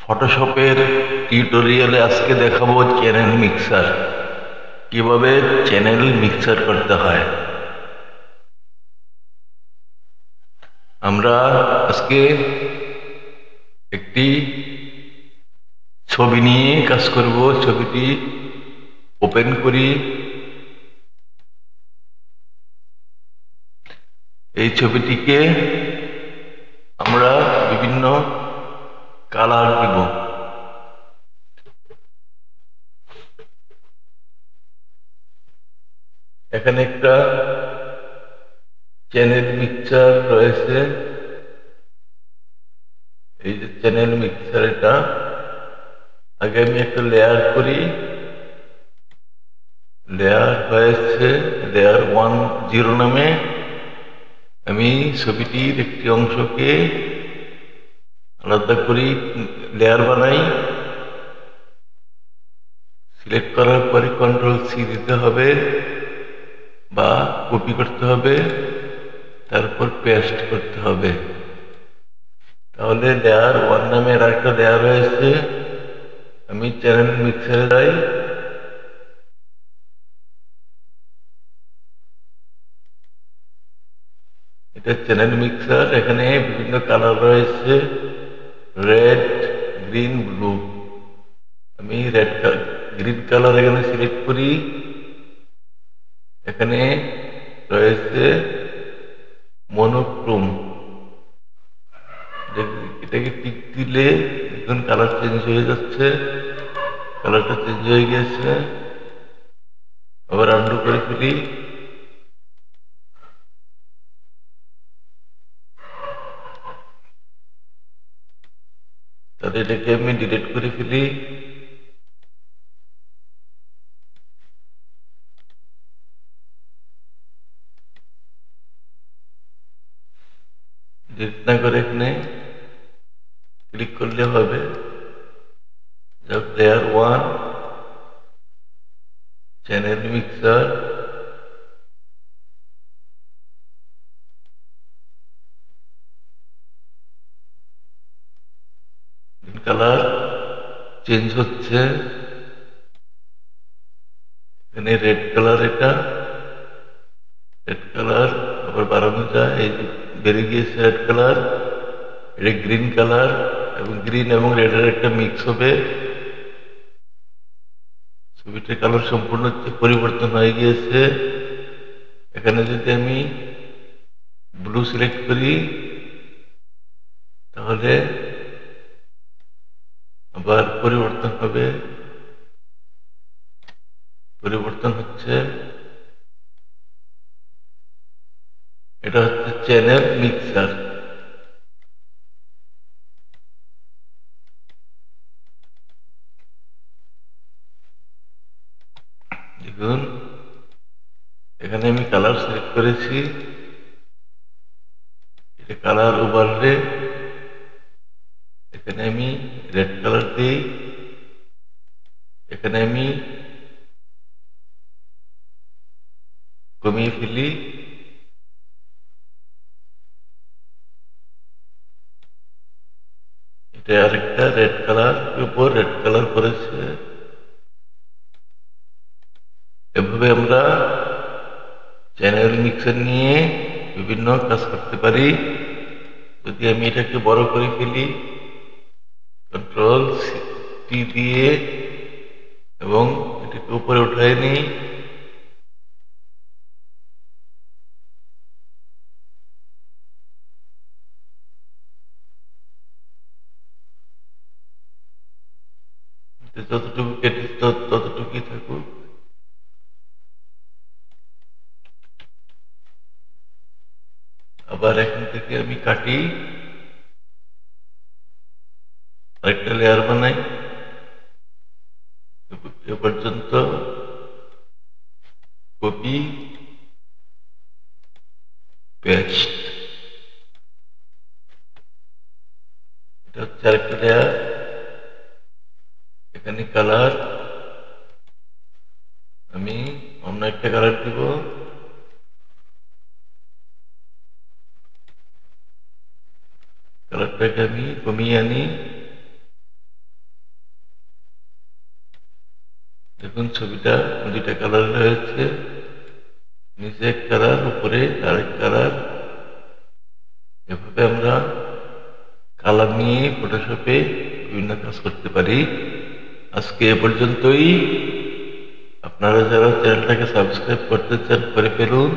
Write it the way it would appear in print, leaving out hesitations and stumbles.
ফটোশপের টিউটোরিয়ালে আজকে দেখাবো চ্যানেল মিক্সার। কিভাবে চ্যানেল মিক্সার করতে হয়। আমরা আজকে একটি ছবি নিয়ে কাজ করব। ছবিটি ওপেন করি। এই ছবিটিকে আমরা বিভিন্ন কালার দিব। এখানে একটা চ্যানেল মিক্সার রয়েছে। এই যে চ্যানেল মিক্সার, এটা আগে আমি একটা লেয়ার করি। লেয়ার হয়েছে লেয়ার 10 নামে। আমি ছবিটির একটি অংশকে আলাদা করি, লেয়ার বানাই। সিলেক্ট করার পরে কন্ট্রোল-C দিতে হবে বা কপি করতে হবে, তারপর পেস্ট করতে হবে। তাহলে লেয়ার 1 নামে আর একটা লেয়ার হয়েছে। আমি চ্যানেল মিক্সারে যাই। এটা চ্যানেল মিক্সার। এখানে বিভিন্ন কালার রয়েছে, রেড, গ্রিন, ব্লু। আমি গ্রিন কালার এখানে সিলেক্ট করি। এখানে রয়েছে মনোক্রোম। এটাকে টিক দিলে এখন কালার চেঞ্জ হয়ে যাচ্ছে। কালারটা চেঞ্জ হয়ে গেছে। আবার আন্ডু করে ফেলি। তাহলে এটাকে আমি ডিলিট করে ফেলি। ডিলিট না করে এখানে ক্লিক করলে হবে। Layer 1 channel mixer. Colour change হচ্ছে। এখানে রেড কালার, এটা রেড কালার আবার বাড়ানো যায়। এই যে বেড়ে গিয়েছে রেড কালার। এটা গ্রিন কালার, এবং গ্রিন এবং রেডের একটা মিক্স হবে। ছবিটার কালার সম্পূর্ণ পরিবর্তন হয়ে গিয়েছে। এখানে যদি আমি ব্লু সিলেক্ট করি, তাহলে আবার পরিবর্তন হবে। পরিবর্তন হচ্ছে। এটা হচ্ছে চ্যানেল মিক্সার। দেখুন, এখানে আমি কালার সিলেক্ট করেছি। এটা কালার ওভারলে। এখানে আমি রেড কালার দিই। এখানে আমি কমিয়ে ফেলি। এটা আরেকটা রেড কালার উপর রেড কালার করেছে। এভাবে আমরা চ্যানেল মিক্সার নিয়ে বিভিন্ন কাজ করতে পারি। যদি আমি এটাকে বড় করে ফেলি, কন্ট্রোল-T দিয়ে, এবং এটাকে উপরে উঠায় নিই, যতটুকু কেটে ততটুকুই থাকুক। আবার এখান থেকে আমি কাটি, আরেকটা লেয়ার বানাই। এ পর্যন্ত কপি পেস্ট। এটা হচ্ছে আরেকটা লেয়ার। এখানে কালার আমি অন্য একটা কালার দিব। কালারটাকে আমি কমিয়ে আনি। দেখুন ছবিটা দুইটা কালার রয়েছে, নিচে এক কালার, উপরে আরেক কালার। এভাবে আমরা কালার নিয়ে ফটোশপে বিভিন্ন কাজ করতে পারি। আজকে এ পর্যন্তই। আপনারা যারা চ্যানেলটাকে সাবস্ক্রাইব করতে চান করে ফেলুন।